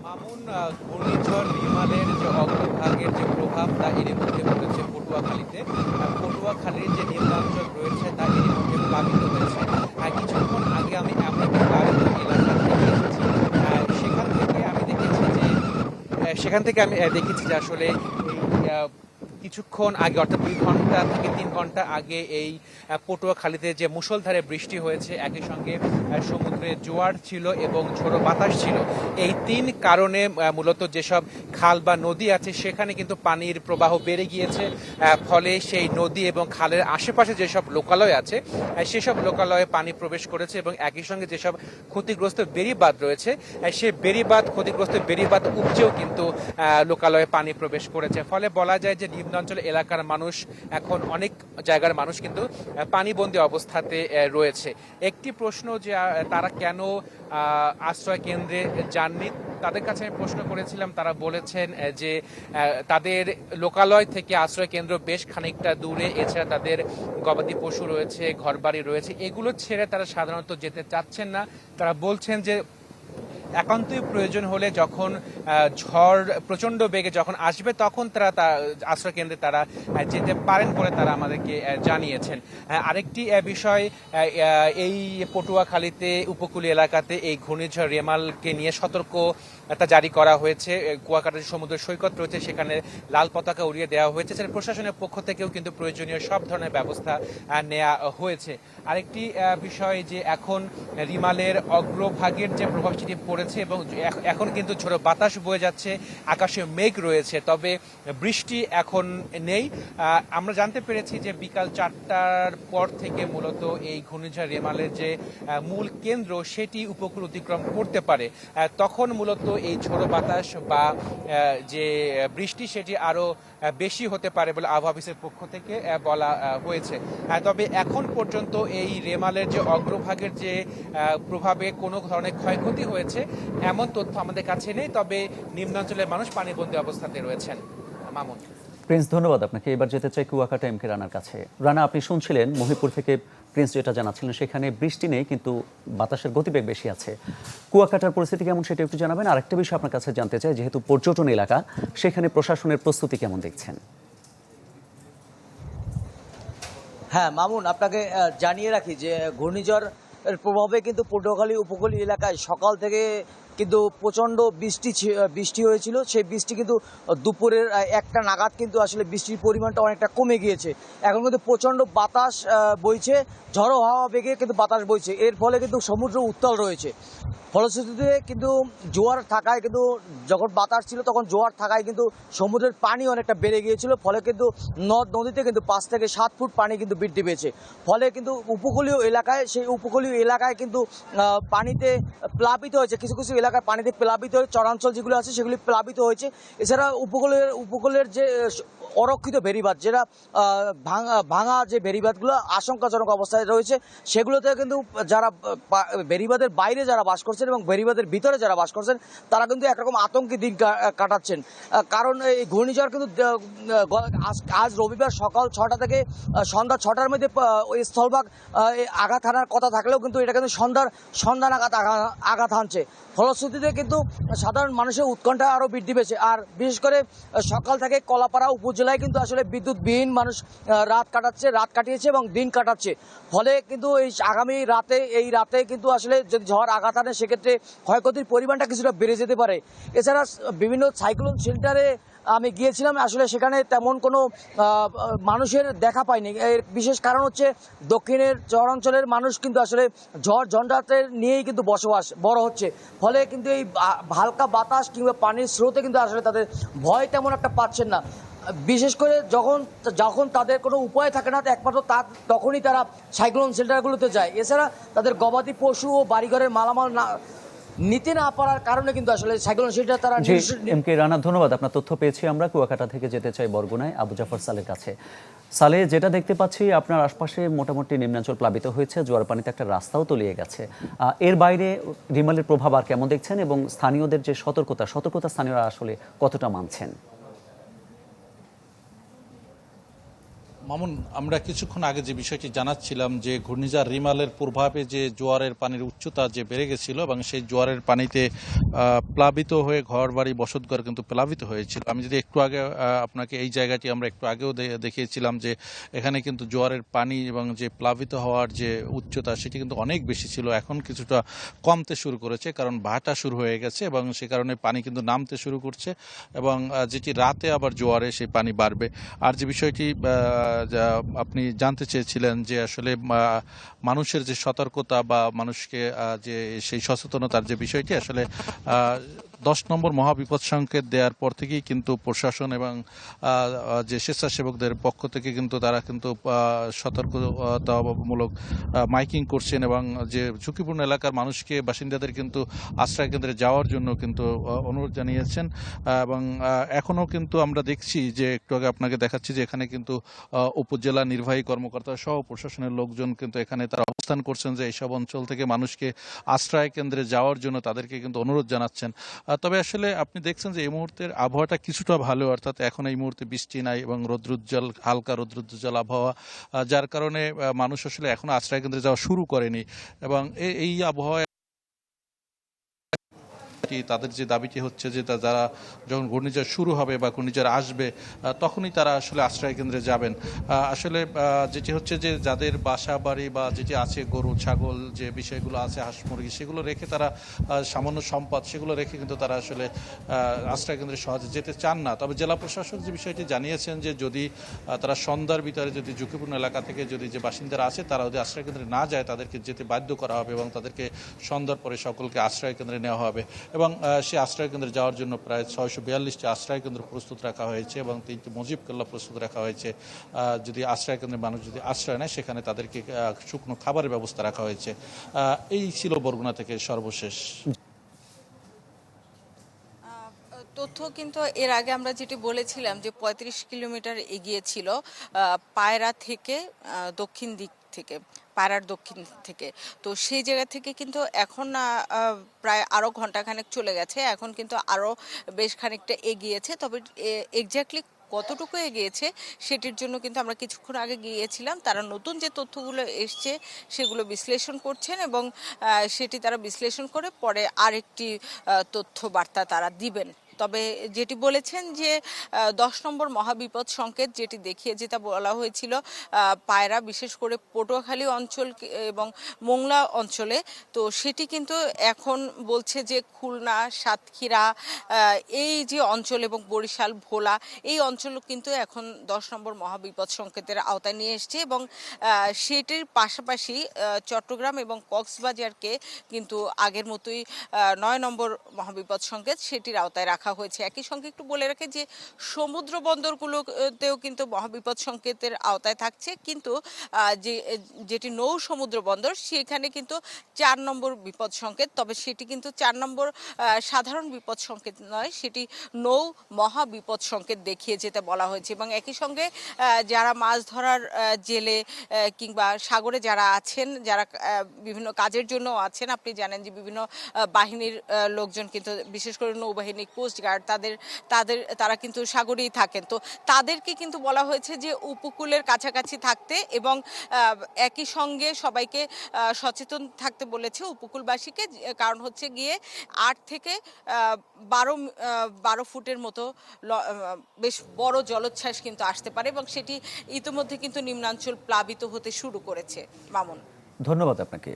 মামুন, ঘূর্ণিঝড় রিমালের যে অগ্রভাগের যে প্রভাব তা এরই মধ্যে পড়েছে পটুয়াখালীতে। পটুয়াখালীর যে নিম্নাঞ্চল রয়েছে তা এরই মধ্যে প্লাবিত হয়েছে। কিছুক্ষণ আগে আমি এমন একটি প্লাবিত এলাকা থেকে এসেছি। সেখান থেকে আমি দেখেছি যে আসলে এই কিছুক্ষণ আগে অর্থাৎ 2 ঘন্টা থেকে 3 ঘন্টা আগে এই পটুয়াখালীতে যে মুষলধারে বৃষ্টি হয়েছে, একই সঙ্গে সমুদ্রে জোয়ার ছিল এবং ঝোড়ো বাতাস ছিল। এই 3 কারণে মূলত যেসব খাল বা নদী আছে সেখানে কিন্তু পানির প্রবাহ বেড়ে গিয়েছে। ফলে সেই নদী এবং খালের আশেপাশে যেসব লোকালয় আছে সেসব লোকালয়ে পানি প্রবেশ করেছে এবং একই সঙ্গে যেসব ক্ষতিগ্রস্ত বেড়িবাঁধ রয়েছে সে ক্ষতিগ্রস্ত বেড়িবাঁধ উপচেও কিন্তু লোকালয়ে পানি প্রবেশ করেছে। ফলে বলা যায় যে নিম্নাঞ্চল এলাকার মানুষ, এখন অনেক জায়গার মানুষ কিন্তু পানিবন্দী অবস্থাতে রয়েছে। একটি প্রশ্ন যে তারা কেন আশ্রয় কেন্দ্রে যাননি, তাদের কাছে আমি প্রশ্ন করেছিলাম। তারা বলেছেন যে তাদের লোকালয় থেকে আশ্রয় কেন্দ্র বেশ খানিকটা দূরে, এছাড়া তাদের গবাদি পশু রয়েছে, ঘরবাড়ি রয়েছে, এগুলো ছেড়ে তারা সাধারণত যেতে চাচ্ছেন না। তারা বলছেন যে একান্তই প্রয়োজন হলে যখন ঝড় প্রচণ্ড বেগে যখন আসবে তখন তারা আশ্রয় কেন্দ্রে তারা যেতে পারেন বলে তারা আমাদেরকে জানিয়েছেন। আরেকটি বিষয়, এই পটুয়াখালীতে উপকূলীয় এলাকাতে এই ঘূর্ণিঝড় রেমালকে নিয়ে সতর্কতা জারি করা হয়েছে। কুয়াকাটা যে সমুদ্র সৈকত রয়েছে সেখানে লাল পতাকা উড়িয়ে দেওয়া হয়েছে। প্রশাসনের পক্ষ থেকেও কিন্তু প্রয়োজনীয় সব ধরনের ব্যবস্থা নেওয়া হয়েছে। আরেকটি বিষয় যে এখন রিমালের অগ্রভাগের যে প্রভাব সেটি পড়েছে এবং এখন কিন্তু ঝোড়ো বাতাস বয়ে যাচ্ছে, আকাশে মেঘ রয়েছে, তবে বৃষ্টি এখন নেই। আমরা জানতে পেরেছি যে বিকাল 4টার পর থেকে মূলত এই ঘূর্ণিঝড় রেমালের যে মূল কেন্দ্র সেটি উপকূল অতিক্রম করতে পারে। তখন মূলত এই ঝোড়ো বাতাস বা যে বৃষ্টি সেটি আরো বেশি হতে পারে বলে আবহাওয়া অফিসের পক্ষ থেকে বলা হয়েছে। তবে এখন পর্যন্ত এই রেমালের যে অগ্রভাগের যে প্রভাবে কোনো ধরনের ক্ষয়ক্ষতি হয়েছে এমন তথ্য আমাদের কাছে নেই, তবে নিম্নাঞ্চলের মানুষ পানিবন্দী অবস্থাতে রয়েছেন। মামুন। প্রিন্স, ধন্যবাদ আপনাকে। এবার যেতে চাই কুয়াকাটা এম কে রানার কাছে। রানা, আপনি শুনছিলেন মহিপুর থেকে প্রিন্স যেটা জানাচ্ছিলেন, সেখানে বৃষ্টি নেই কিন্তু বাতাসের গতিবেগ বেশি আছে। কুয়াকাটার পরিস্থিতি কেমন সেটা একটু জানাবেন। আরেকটা বিষয় আপনার কাছে জানতে চাই, যেহেতু পর্যটন এলাকা, সেখানে প্রশাসনের প্রস্তুতি কেমন দেখছেন? হ্যাঁ মামুন, আপনাকে জানিয়ে রাখি যে ঘূর্ণিঝড় এর প্রভাবে কিন্তু পটুয়াখালী উপকূলীয় এলাকায় সকাল থেকে কিন্তু প্রচণ্ড বৃষ্টি হয়েছিল। সেই বৃষ্টি কিন্তু দুপুরের 1টা নাগাদ কিন্তু আসলে বৃষ্টির পরিমাণটা অনেকটা কমে গিয়েছে। এখন কিন্তু প্রচণ্ড বাতাস বইছে, ঝড়ো হাওয়া বেগে কিন্তু বাতাস বইছে। এর ফলে কিন্তু সমুদ্র উত্তাল রয়েছে। ফলশ্রুতিতে কিন্তু জোয়ার থাকায় কিন্তু যখন বাতাস ছিল তখন জোয়ার থাকায় কিন্তু সমুদ্রের পানি অনেকটা বেড়ে গিয়েছিল। ফলে কিন্তু নদ নদীতে কিন্তু 5 থেকে 7 ফুট পানি কিন্তু বৃদ্ধি পেয়েছে। ফলে কিন্তু সেই উপকূলীয় এলাকায় কিন্তু পানিতে প্লাবিত হয়েছে। কিছু কিছু এলাকায় পানিতে প্লাবিত হয়ে চরাঞ্চল যেগুলো আছে সেগুলি প্লাবিত হয়েছে। এছাড়া উপকূলের যে অরক্ষিত বেড়িবাঁধ, যেটা ভাঙা যে বেড়িবাঁধগুলো আশঙ্কাজনক অবস্থায় রয়েছে, সেগুলোতে কিন্তু যারা বেড়িবাঁধের বাইরে যারা বাস করছেন এবং বেড়িবাঁধের ভিতরে যারা বাস করছেন তারা কিন্তু একরকম আতঙ্কে দিন কাটাচ্ছেন। কারণ এই ঘূর্ণিঝড় কিন্তু আজ রবিবার সকাল 6টা থেকে সন্ধ্যা 6টার মধ্যে ওই স্থলভাগ আঘাত হানার কথা থাকলেও কিন্তু এটা কিন্তু সন্ধ্যা নাগাদ আঘাত হানছে। ফলশ্রুতিতে কিন্তু সাধারণ মানুষের উৎকণ্ঠা আরও বৃদ্ধি পেয়েছে। আর বিশেষ করে সকাল থেকে কলাপাড়া উপজেলায় কিন্তু আসলে বিদ্যুৎবিহীন মানুষ রাত কাটিয়েছে এবং দিন কাটাচ্ছে। ফলে কিন্তু এই রাতে কিন্তু আসলে যদি ঝড় আঘাত আনে সেক্ষেত্রে ক্ষয়ক্ষতির পরিমাণটা কিছুটা বেড়ে যেতে পারে। এছাড়া বিভিন্ন সাইক্লোন শেল্টারে আমি গিয়েছিলাম, আসলে সেখানে তেমন কোনো মানুষের দেখা পাইনি। এর বিশেষ কারণ হচ্ছে দক্ষিণের চরাঞ্চলের মানুষ কিন্তু আসলে ঝড় ঝঞ্ঝাতের নিয়েই কিন্তু বড় হচ্ছে। ফলে কিন্তু এই হালকা বাতাস কিংবা পানির স্রোতে কিন্তু আসলে তাদের ভয় তেমন একটা পাচ্ছেন না। বিশেষ করে যখন তাদের কোনো উপায় থাকে না, একমাত্র তখনই তারা সাইক্লোন শেল্টারগুলোতে যায়। এছাড়া তাদের গবাদি পশু ও বাড়িঘরের মালামাল নিতে না পারার কারণে কিন্তু আসলে সাইক্লোন শেল্টার তারা। এম কে রানা, ধন্যবাদ। আপনার তথ্য পেয়েছি আমরা। কুয়াকাটা থেকে যেতে চাই বরগুনায় আবু জাফর সালের কাছে। সালে, যেটা দেখতে পাচ্ছি আপনার আশপাশে মোটামুটি নিম্নাঞ্চল প্লাবিত হয়েছে, জোয়ার পানিতে একটা রাস্তাও তলিয়ে গেছে। এর বাইরে রিমালের প্রভাব আর কেমন দেখছেন এবং স্থানীয়দের যে সতর্কতা স্থানীয়রা আসলে কতটা মানছেন? মামুন, আমরা কিছুক্ষণ আগে যে বিষয়টি জানাচ্ছিলাম যে ঘূর্ণিঝড় রিমালের প্রভাবে যে জোয়ারের পানির উচ্চতা যে বেড়ে গেছিল এবং সেই জোয়ারের পানিতে প্লাবিত হয়ে ঘর বাড়ি বসতঘর কিন্তু প্লাবিত হয়েছিল। আমি যদি একটু আগে আপনাকে এই জায়গাটি আমরা একটু আগেও দেখিয়েছিলাম যে এখানে কিন্তু জোয়ারের পানি এবং যে প্লাবিত হওয়ার যে উচ্চতা সেটি কিন্তু অনেক বেশি ছিল, এখন কিছুটা কমতে শুরু করেছে কারণ ভাটা শুরু হয়ে গেছে এবং সে কারণে পানি কিন্তু নামতে শুরু করছে এবং যেটি রাতে আবার জোয়ারে সেই পানি বাড়বে। আর যে বিষয়টি যা আপনি জানতে চেয়েছিলেন যে আসলে মানুষের যে সতর্কতা বা মানুষকে যে সেই সচেতনতার যে বিষয়টি আসলে 10 নম্বর মহাবিপদ সংকেত দেওয়ার পর থেকেই কিন্তু প্রশাসন এবং যে স্বেচ্ছাসেবকদের পক্ষ থেকে কিন্তু তারা কিন্তু সতর্কতামূলক মাইকিং করছেন এবং যে ঝুঁকিপূর্ণ এলাকার মানুষকে বাসিন্দাদের কিন্তু আশ্রয় কেন্দ্রে যাওয়ার জন্য কিন্তু অনুরোধ জানিয়েছেন এবং এখনও কিন্তু আমরা দেখছি যে একটু আগে আপনাকে দেখাচ্ছি যে এখানে কিন্তু উপজেলা নির্বাহী কর্মকর্তা সহ প্রশাসনের লোকজন কিন্তু এখানে তারা অবস্থান করছেন যে এইসব অঞ্চল থেকে মানুষকে আশ্রয় কেন্দ্রে যাওয়ার জন্য তাদেরকে কিন্তু অনুরোধ জানাচ্ছেন। তবে আসলে আপনি দেখছেন যে এই মুহূর্তের আবহাওয়াটা কিছুটা ভালো, অর্থাৎ এখন এই মুহূর্তে বৃষ্টি নাই এবং রৌদ্রোজ্জ্বল হালকা রৌদ্রোজ্জ্বল আবহাওয়া, যার কারণে মানুষ আসলে এখনো আশ্রয় কেন্দ্রে যাওয়া শুরু করেনি এবং এই আবহাওয়া তাদের যে দাবিটি হচ্ছে যে যারা যখন ঘূর্ণিঝড় শুরু হবে বা ঘূর্ণিঝড় আসবে তখনই তারা আসলে আশ্রয় কেন্দ্রে যাবেন। আসলে যেটি হচ্ছে যে যাদের বাসা বাড়ি বা যেটি আছে গরু ছাগল যে বিষয়গুলো আছে হাঁস মুরগি সেগুলো রেখে তারা সামান্য সম্পদ সেগুলো রেখে কিন্তু তারা আসলে আশ্রয় কেন্দ্রে সহজে যেতে চান না। তবে জেলা প্রশাসক যে বিষয়টি জানিয়েছেন যে যদি তারা সন্ধ্যার ভিতরে যদি ঝুঁকিপূর্ণ এলাকা থেকে যদি যে বাসিন্দারা আছে তারা যদি আশ্রয় কেন্দ্রে না যায় তাদেরকে যেতে বাধ্য করা হবে এবং তাদেরকে সন্ধ্যার পরে সকলকে আশ্রয় কেন্দ্রে নেওয়া হবে এবং সে আশ্রয় কেন্দ্রে যাওয়ার জন্য প্রায় 642টি আশ্রয় কেন্দ্র প্রস্তুত রাখা হয়েছে এবং 3টি মুজিব কেল্লা প্রস্তুত রাখা হয়েছে। যদি আশ্রয় কেন্দ্রে মানুষ যদি আশ্রয় নেয় সেখানে তাদেরকে শুকনো খাবারের ব্যবস্থা রাখা হয়েছে। এই ছিল বরগুনা থেকে সর্বশেষ তথ্য। কিন্তু এর আগে আমরা যেটি বলেছিলাম যে 35 কিলোমিটার এগিয়ে ছিল পায়রা থেকে দক্ষিণ দিক থেকে, পায়রার দক্ষিণ থেকে। তো সেই জায়গা থেকে কিন্তু এখন প্রায় আরও ঘন্টাখানেক চলে গেছে, এখন কিন্তু আরও বেশ খানিকটা এগিয়েছে। তবে এক্স্যাক্টলি কতটুকু এগিয়েছে সেটির জন্য কিন্তু আমরা কিছুক্ষণ আগে গিয়েছিলাম, তারা নতুন যে তথ্যগুলো এসছে সেগুলো বিশ্লেষণ করছেন এবং সেটি তারা বিশ্লেষণ করে পরে আরেকটি তথ্য বার্তা তারা দিবেন। তবে যেটি বলেছেন যে 10 নম্বর মহাবিপদ সংকেত যেটি দেখিয়ে যেটা বলা হয়েছিল পায়রা বিশেষ করে পটুয়াখালী অঞ্চল এবং মোংলা অঞ্চলে, তো সেটি কিন্তু এখন বলছে যে খুলনা সাতক্ষীরা এই যে অঞ্চল এবং বরিশাল ভোলা এই অঞ্চল কিন্তু এখন 10 নম্বর মহাবিপদ সংকেতের আওতায় নিয়ে এসছে এবং সেটির পাশাপাশি চট্টগ্রাম এবং কক্সবাজারকে কিন্তু আগের মতোই 9 নম্বর মহাবিপদ সংকেত সেটির আওতায় রাখা হয়েছে। একই সঙ্গে একটু বলে রাখে যে সমুদ্র বন্দরগুলোতেও কিন্তু মহাবিপদ সংকেতের আওতায় থাকছে, কিন্তু যেটি নৌ সমুদ্র বন্দর সেখানে কিন্তু 4 নম্বর বিপদ সংকেত। তবে সেটি কিন্তু 4 নম্বর সাধারণ বিপদ সংকেত নয়, সেটি নৌ মহা বিপদ সংকেত দেখিয়ে যেতে বলা হয়েছে। এবং একই সঙ্গে যারা মাছ ধরার জেলে কিংবা সাগরে যারা আছেন, যারা বিভিন্ন কাজের জন্য আছেন, আপনি জানেন যে বিভিন্ন বাহিনীর লোকজন কিন্তু বিশেষ করে নৌবাহিনী কোস্টগার্ড তারা কিন্তু সাগরেই থাকেন, তো তাদেরকে কিন্তু বলা হয়েছে যে উপকূলের কাছাকাছি থাকতে এবং একই সঙ্গে সবাইকে সচেতন থাকতে বলেছে উপকূলবাসীকে, কারণ হচ্ছে গিয়ে 8 থেকে 12 ফুটের মতো বেশ বড় জলোচ্ছ্বাস কিন্তু আসতে পারে এবং সেটি ইতিমধ্যে কিন্তু নিম্নাঞ্চল প্লাবিত হতে শুরু করেছে। মামুন, ধন্যবাদ আপনাকে।